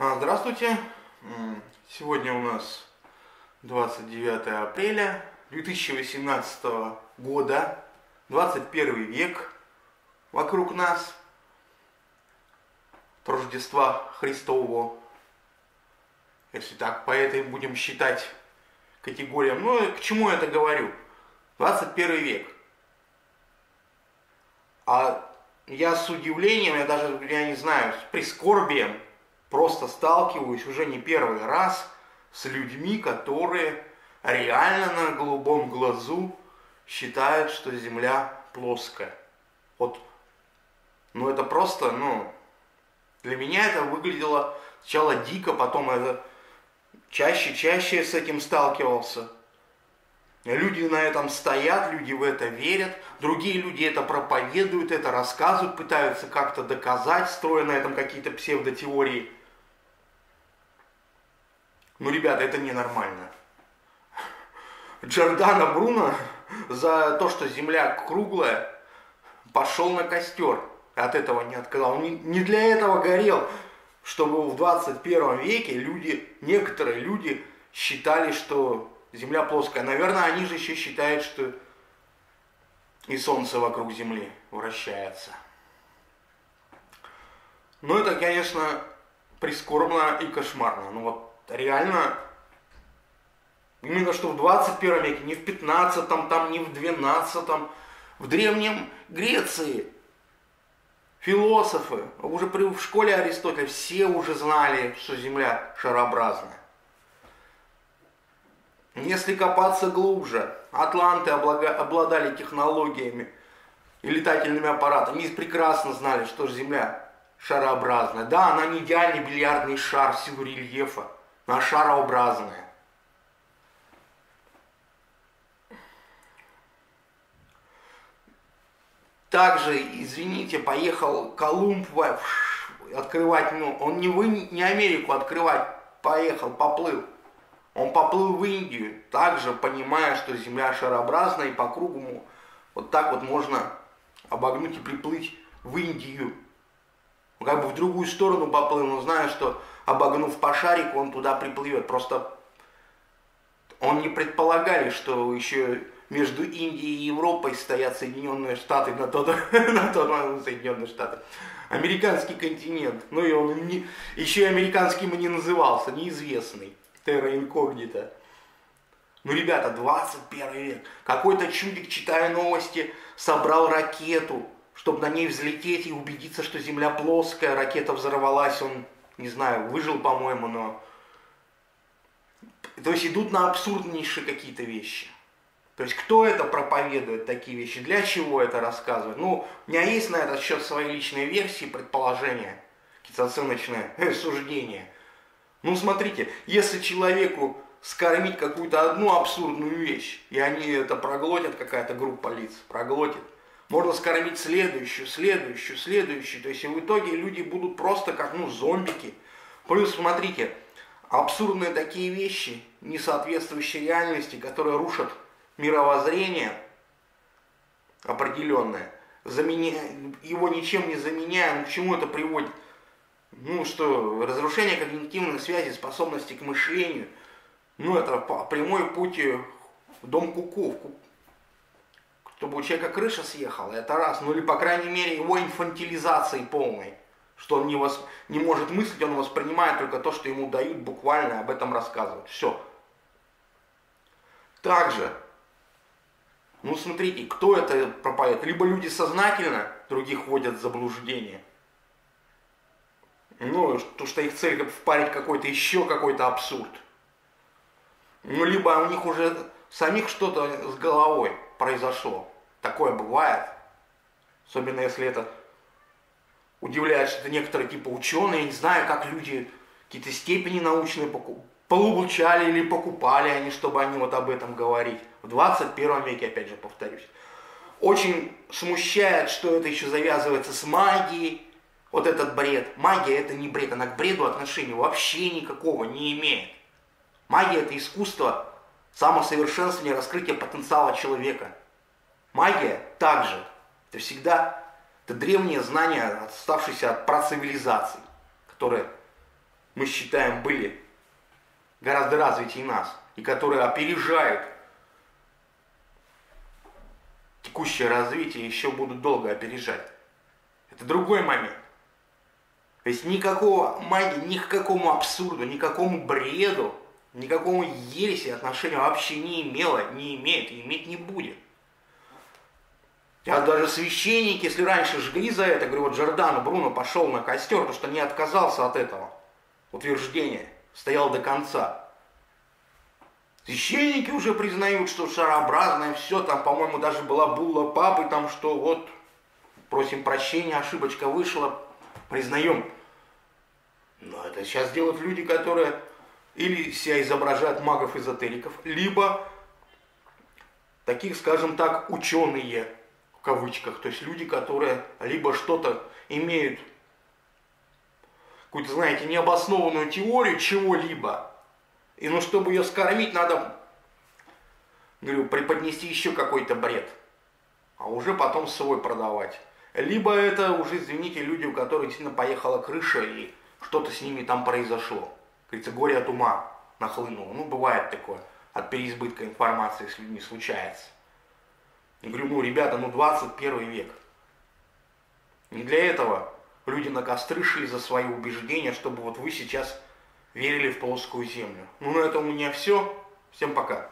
Здравствуйте. Сегодня у нас 29 апреля 2018 года, 21 век. Вокруг нас Рождества Христового, если так по этой будем считать категориям. Ну, к чему я это говорю? 21 век. А я с удивлением, я не знаю, с прискорбием просто сталкиваюсь уже не первый раз с людьми, которые реально на голубом глазу считают, что Земля плоская. Вот, это просто, для меня это выглядело сначала дико, потом это чаще с этим сталкивался. Люди на этом стоят, люди в это верят, другие люди это проповедуют, это рассказывают, пытаются как-то доказать, строя на этом какие-то псевдотеории. Ребята, это ненормально. Джордано Бруно за то, что Земля круглая, пошел на костер. От этого не отказал. Он не для этого горел, чтобы в 21 веке некоторые люди считали, что Земля плоская. Наверное, они же еще считают, что и Солнце вокруг Земли вращается. Это, конечно, прискорбно и кошмарно. Реально, именно что в 21 веке, не в 15-м, не в 12-м, в Древнем Греции философы, уже в школе Аристотеля все уже знали, что Земля шарообразная. Если копаться глубже, атланты обладали технологиями и летательными аппаратами и прекрасно знали, что Земля шарообразная. Да, она не идеальный бильярдный шар в силу рельефа, но она шарообразная. Также, извините, поехал Колумб открывать, он не Америку открывать поплыл. Он поплыл в Индию, также понимая, что Земля шарообразная, и по кругу вот так вот можно обогнуть и приплыть в Индию. Как бы в другую сторону поплыл, но зная, что обогнув по шарику, он туда приплывет. Просто он не предполагали, что еще между Индией и Европой стоят Соединенные Штаты, на тот момент Соединенные Штаты. Американский континент. И он еще и американским и не назывался, неизвестный. Терра инкогнита. Ребята, 21 век. Какой-то чудик, читая новости, собрал ракету, чтобы на ней взлететь и убедиться, что Земля плоская. Ракета взорвалась, он, не знаю, выжил, по-моему, но... То есть идут на абсурднейшие какие-то вещи. То есть кто это проповедует, такие вещи, для чего это рассказывает? У меня есть на этот счет свои личные версии, предположения, какие-то оценочные суждения. Смотрите, если человеку скормить какую-то одну абсурдную вещь, и они это проглотят, какая-то группа лиц проглотит, можно скормить следующую. То есть в итоге люди будут просто как, зомбики. Плюс, смотрите, абсурдные такие вещи, не соответствующие реальности, которые рушат мировоззрение определенное, его ничем не заменяя, к чему это приводит? Разрушение когнитивных связей, способности к мышлению, это прямой путь в дом куков, чтобы у человека крыша съехала, это раз, или, по крайней мере, его инфантилизации полной, что он не может мыслить, он воспринимает только то, что ему дают, буквально об этом рассказывают, все. Также, смотрите, кто это проповедует, либо люди сознательно других вводят в заблуждение, то, что их цель впарить еще какой-то абсурд. Либо у них уже самих что-то с головой произошло. Такое бывает. Особенно если это удивляет, что это некоторые типа ученые, я не знаю, как люди какие-то степени научные получали или покупали они, чтобы они об этом говорить. В 21 веке, опять же, повторюсь. Очень смущает, что это еще завязывается с магией. Вот этот бред. Магия это не бред, она к бреду отношения вообще никакого не имеет. Магия это искусство самосовершенствования, раскрытия потенциала человека. Магия также. Это всегда Это древние знания, оставшиеся от працивилизаций, которые мы считаем, были гораздо развитее нас, и которые опережают текущее развитие, еще будут долго опережать. Это другой момент. То есть никакого магии, ни к какому абсурду, никакому бреду, никакому ереси отношения вообще не имела, не имеет и иметь не будет. А даже священники, если раньше жгли за это, говорю, вот Джордано Бруно пошел на костер, потому что не отказался от этого утверждения, стоял до конца. Священники уже признают, что шарообразное все, там, по-моему, даже была булла папы, там, что вот, просим прощения, ошибочка вышла, признаем. Но это сейчас делают люди, которые или себя изображают магов-эзотериков, либо таких, скажем так, ученые, в кавычках, то есть люди, которые либо что-то имеют, какую-то, знаете, необоснованную теорию чего-либо, и ну, чтобы ее скормить, надо, говорю, преподнести еще какой-то бред, а уже потом свой продавать. Либо это уже, извините, люди, у которых сильно поехала крыша, и что-то с ними там произошло. Говорится, горе от ума нахлынуло. Ну, бывает такое. От переизбытка информации с людьми случается. Я говорю, ну, ребята, ну, 21 век. Не для этого люди на костры шли за свои убеждения, чтобы вот вы сейчас верили в плоскую землю. Ну, на этом у меня все. Всем пока.